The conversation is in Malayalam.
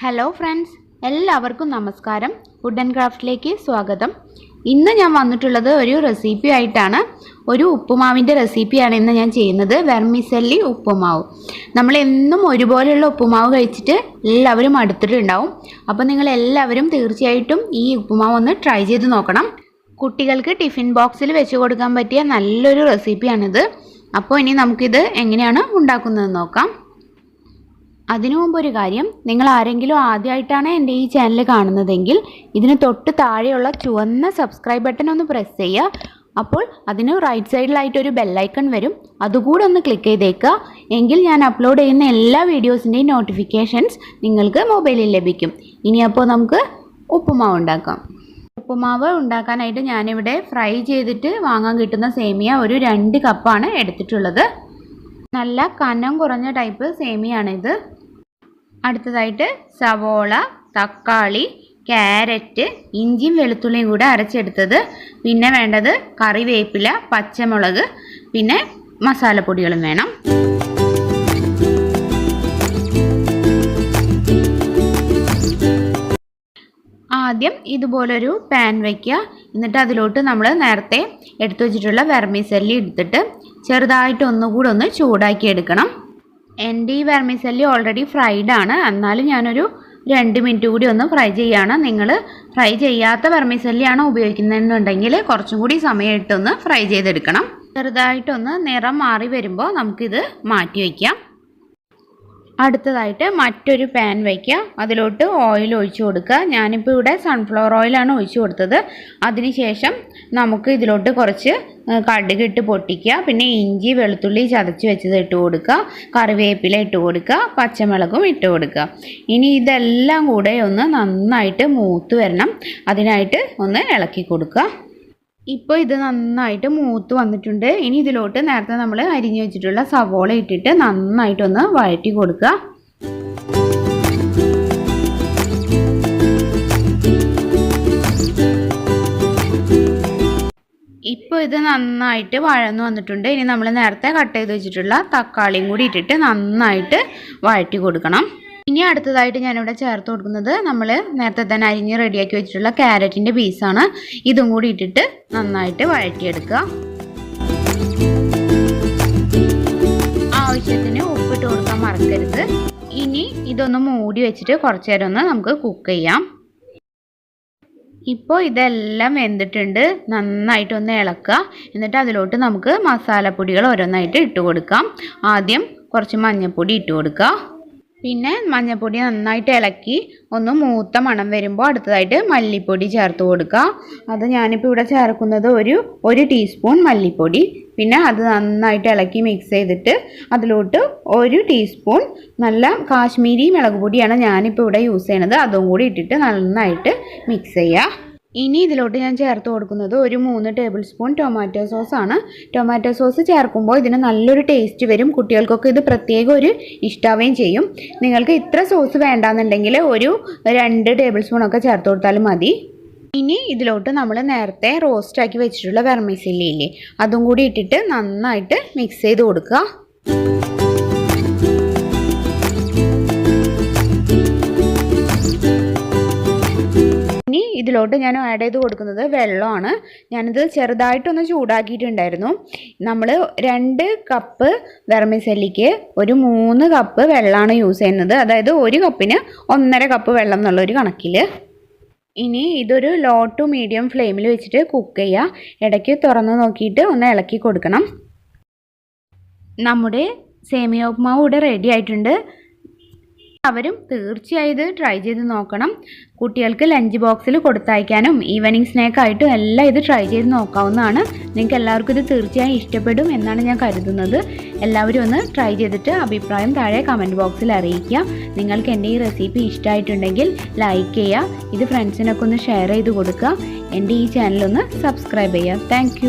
ഹലോ ഫ്രണ്ട്സ്, എല്ലാവർക്കും നമസ്കാരം. ഫുഡ് ആൻഡ് ക്രാഫ്റ്റിലേക്ക് സ്വാഗതം. ഇന്ന് ഞാൻ വന്നിട്ടുള്ളത് ഒരു റെസിപ്പി ആയിട്ടാണ്. ഒരു ഉപ്പുമാവിൻ്റെ റെസിപ്പിയാണ് ഇന്ന് ഞാൻ ചെയ്യുന്നത്. വെർമിസെല്ലി ഉപ്പുമാവ്. നമ്മൾ എന്നും ഒരുപോലെയുള്ള ഉപ്പുമാവ് കഴിച്ചിട്ട് എല്ലാവരും അടുത്തിട്ടുണ്ടാവും. അപ്പോൾ നിങ്ങൾ എല്ലാവരും തീർച്ചയായിട്ടും ഈ ഉപ്പുമാവ് ഒന്ന് ട്രൈ ചെയ്ത് നോക്കണം. കുട്ടികൾക്ക് ടിഫിൻ ബോക്സിൽ വെച്ച് കൊടുക്കാൻ പറ്റിയ നല്ലൊരു റെസിപ്പിയാണിത്. അപ്പോൾ ഇനി നമുക്കിത് എങ്ങനെയാണ് ഉണ്ടാക്കുന്നതെന്ന് നോക്കാം. അതിനു മുമ്പ് ഒരു കാര്യം, നിങ്ങൾ ആരെങ്കിലും ആദ്യമായിട്ടാണ് എൻ്റെ ഈ ചാനൽ കാണുന്നതെങ്കിൽ ഇതിന് തൊട്ട് താഴെയുള്ള ചുവന്ന സബ്സ്ക്രൈബ് ബട്ടൺ ഒന്ന് പ്രസ് ചെയ്യുക. അപ്പോൾ അതിന് റൈറ്റ് സൈഡിലായിട്ടൊരു ബെല്ലൈക്കൺ വരും, അതുകൂടെ ഒന്ന് ക്ലിക്ക് ചെയ്തേക്കുക. എങ്കിൽ ഞാൻ അപ്ലോഡ് ചെയ്യുന്ന എല്ലാ വീഡിയോസിൻ്റെയും നോട്ടിഫിക്കേഷൻസ് നിങ്ങൾക്ക് മൊബൈലിൽ ലഭിക്കും. ഇനി അപ്പോൾ നമുക്ക് ഉപ്പുമാവ് ഉണ്ടാക്കാം. ഉപ്പുമാവ് ഉണ്ടാക്കാനായിട്ട് ഞാനിവിടെ ഫ്രൈ ചെയ്തിട്ട് വാങ്ങാൻ കിട്ടുന്ന സേമിയ ഒരു 2 കപ്പാണ് എടുത്തിട്ടുള്ളത്. നല്ല കനം കുറഞ്ഞ ടൈപ്പ് സേമിയാണിത്. അടുത്തതായിട്ട് സവോള, തക്കാളി, ക്യാരറ്റ്, ഇഞ്ചിയും വെളുത്തുള്ളിയും കൂടെ അരച്ചെടുത്തത്, പിന്നെ വേണ്ടത് കറിവേപ്പില, പച്ചമുളക്, പിന്നെ മസാലപ്പൊടികളും വേണം. ആദ്യം ഇതുപോലൊരു പാൻ വയ്ക്കുക. എന്നിട്ട് അതിലോട്ട് നമ്മൾ നേരത്തെ എടുത്തു വച്ചിട്ടുള്ള വെർമിസെല്ലി എടുത്തിട്ട് ചെറുതായിട്ട് ഒന്നുകൂടെ ഒന്ന് ചൂടാക്കി എടുക്കണം. എൻ്റെ ഈ വെർമിസെല്ലി ഓൾറെഡി ഫ്രൈഡ് ആണ്, എന്നാലും ഞാനൊരു 2 മിനിറ്റ് കൂടി ഒന്ന് ഫ്രൈ ചെയ്യുകയാണ്. നിങ്ങൾ ഫ്രൈ ചെയ്യാത്ത വെർമിസെല്ലിയാണ് ഉപയോഗിക്കുന്നതെന്നുണ്ടെങ്കിൽ കുറച്ചും കൂടി സമയം ഇട്ടൊന്ന് ഫ്രൈ ചെയ്തെടുക്കണം. ചെറുതായിട്ടൊന്ന് നിറം മാറി വരുമ്പോൾ നമുക്കിത് മാറ്റി വയ്ക്കാം. അടുത്തതായിട്ട് മറ്റൊരു പാൻ വയ്ക്കുക. അതിലോട്ട് ഓയിൽ ഒഴിച്ചു കൊടുക്കുക. ഞാനിപ്പോൾ ഇവിടെ സൺഫ്ലവർ ഓയിലാണ് ഒഴിച്ചു കൊടുത്തത്. അതിനുശേഷം നമുക്ക് ഇതിലോട്ട് കുറച്ച് കടുക് ഇട്ട് പൊട്ടിക്കുക. പിന്നെ ഇഞ്ചി വെളുത്തുള്ളി ചതച്ച് വെച്ചത് ഇട്ട് കൊടുക്കുക. കറിവേപ്പില ഇട്ട് കൊടുക്കുക. പച്ചമുളകും ഇട്ട് കൊടുക്കുക. ഇനി ഇതെല്ലാം കൂടെ ഒന്ന് നന്നായിട്ട് മൂത്ത് വരണം. അതിനായിട്ട് ഒന്ന് ഇളക്കി കൊടുക്കുക. ഇപ്പോൾ ഇത് നന്നായിട്ട് മൂത്ത് വന്നിട്ടുണ്ട്. ഇനി ഇതിലോട്ട് നേരത്തെ നമ്മൾ അരിഞ്ഞു വെച്ചിട്ടുള്ള സവോള ഇട്ടിട്ട് നന്നായിട്ടൊന്ന് വഴറ്റി കൊടുക്കുക. ഇപ്പോൾ ഇത് നന്നായിട്ട് വഴന്നു വന്നിട്ടുണ്ട്. ഇനി നമ്മൾ നേരത്തെ കട്ട് ചെയ്ത് വെച്ചിട്ടുള്ള തക്കാളിയും കൂടി ഇട്ടിട്ട് നന്നായിട്ട് വഴറ്റി കൊടുക്കണം. ഇനി അടുത്തതായിട്ട് ഞാനിവിടെ ചേർത്ത് കൊടുക്കുന്നത് നമ്മൾ നേരത്തെ തന്നെ അരിഞ്ഞ് റെഡിയാക്കി വെച്ചിട്ടുള്ള ക്യാരറ്റിൻ്റെ പീസാണ്. ഇതും കൂടി ഇട്ടിട്ട് നന്നായിട്ട് വഴറ്റിയെടുക്കുക. ആവശ്യത്തിന് ഉപ്പിട്ട് കൊടുക്കാൻ മറക്കരുത്. ഇനി ഇതൊന്ന് മൂടി വെച്ചിട്ട് കുറച്ച് നേരം ഒന്ന് നമുക്ക് കുക്ക് ചെയ്യാം. ഇപ്പോൾ ഇതെല്ലാം വെന്തിട്ടുണ്ട്. നന്നായിട്ടൊന്ന് ഇളക്കുക. എന്നിട്ട് അതിലോട്ട് നമുക്ക് മസാലപ്പൊടികൾ ഓരോന്നായിട്ട് ഇട്ട് കൊടുക്കാം. ആദ്യം കുറച്ച് മഞ്ഞൾപ്പൊടി ഇട്ട് കൊടുക്കുക. പിന്നെ മഞ്ഞൾപ്പൊടി നന്നായിട്ട് ഇളക്കി ഒന്ന് മൂത്ത മണം വരുമ്പോൾ അടുത്തതായിട്ട് മല്ലിപ്പൊടി ചേർത്ത് കൊടുക്കുക. അത് ഞാനിപ്പോൾ ഇവിടെ ചേർക്കുന്നത് ഒരു ടീസ്പൂൺ മല്ലിപ്പൊടി. പിന്നെ അത് നന്നായിട്ട് ഇളക്കി മിക്സ് ചെയ്തിട്ട് അതിലോട്ട് 1 ടീസ്പൂൺ നല്ല കാശ്മീരി മുളക് പൊടിയാണ് ഞാനിപ്പോൾ ഇവിടെ യൂസ് ചെയ്യണത്. അതും കൂടി ഇട്ടിട്ട് നന്നായിട്ട് മിക്സ് ചെയ്യുക. ഇനി ഇതിലോട്ട് ഞാൻ ചേർത്ത് കൊടുക്കുന്നത് ഒരു 3 ടേബിൾ സ്പൂൺ ടൊമാറ്റോ സോസാണ്. ടൊമാറ്റോ സോസ് ചേർക്കുമ്പോൾ ഇതിന് നല്ലൊരു ടേസ്റ്റ് വരും. കുട്ടികൾക്കൊക്കെ ഇത് പ്രത്യേകം ഒരു ഇഷ്ടാവുകയും ചെയ്യും. നിങ്ങൾക്ക് ഇത്ര സോസ് വേണ്ടാന്നുണ്ടെങ്കിൽ ഒരു 2 ടേബിൾ സ്പൂണൊക്കെ ചേർത്ത് കൊടുത്താലും മതി. ഇനി ഇതിലോട്ട് നമ്മൾ നേരത്തെ റോസ്റ്റാക്കി വെച്ചിട്ടുള്ള വെർമിസെല്ലി ഇല്ലേ, അതും കൂടി ഇട്ടിട്ട് നന്നായിട്ട് മിക്സ് ചെയ്ത് കൊടുക്കുക. ഇനി ഇതിലോട്ട് ഞാൻ ആഡ് ചെയ്ത് കൊടുക്കുന്നത് വെള്ളമാണ്. ഞാനിത് ചെറുതായിട്ടൊന്ന് ചൂടാക്കിയിട്ടുണ്ടായിരുന്നു. നമ്മൾ 2 കപ്പ് വെർമിസെല്ലിക്ക് ഒരു 3 കപ്പ് വെള്ളമാണ് യൂസ് ചെയ്യുന്നത്. അതായത് 1 കപ്പിന് 1.5 കപ്പ് വെള്ളം എന്നുള്ളൊരു കണക്കിൽ. ഇനി ഇതൊരു ലോ ടു മീഡിയം ഫ്ലെയിമിൽ വെച്ചിട്ട് കുക്ക് ചെയ്യുക. ഇടയ്ക്ക് തുറന്ന് നോക്കിയിട്ട് ഒന്ന് ഇളക്കി കൊടുക്കണം. നമ്മുടെ സേമിയ ഉപ്പുമാവ് ഇവിടെ റെഡി ആയിട്ടുണ്ട്. അവരും തീർച്ചയായും ഇത് ട്രൈ ചെയ്ത് നോക്കണം. കുട്ടികൾക്ക് ലഞ്ച് ബോക്സിൽ കൊടുത്തയക്കാനും ഈവനിങ് സ്നാക്കായിട്ടും എല്ലാം ഇത് ട്രൈ ചെയ്ത് നോക്കാവുന്നതാണ്. നിങ്ങൾക്ക് എല്ലാവർക്കും ഇത് തീർച്ചയായും ഇഷ്ടപ്പെടും എന്നാണ് ഞാൻ കരുതുന്നത്. എല്ലാവരും ഒന്ന് ട്രൈ ചെയ്തിട്ട് അഭിപ്രായം താഴെ കമൻറ്റ് ബോക്സിൽ അറിയിക്കുക. നിങ്ങൾക്ക് എൻ്റെ ഈ റെസിപ്പി ഇഷ്ടമായിട്ടുണ്ടെങ്കിൽ ലൈക്ക് ചെയ്യുക. ഇത് ഫ്രണ്ട്സിനൊക്കെ ഒന്ന് ഷെയർ ചെയ്ത് കൊടുക്കുക. എൻ്റെ ഈ ചാനലൊന്ന് സബ്സ്ക്രൈബ് ചെയ്യുക. താങ്ക്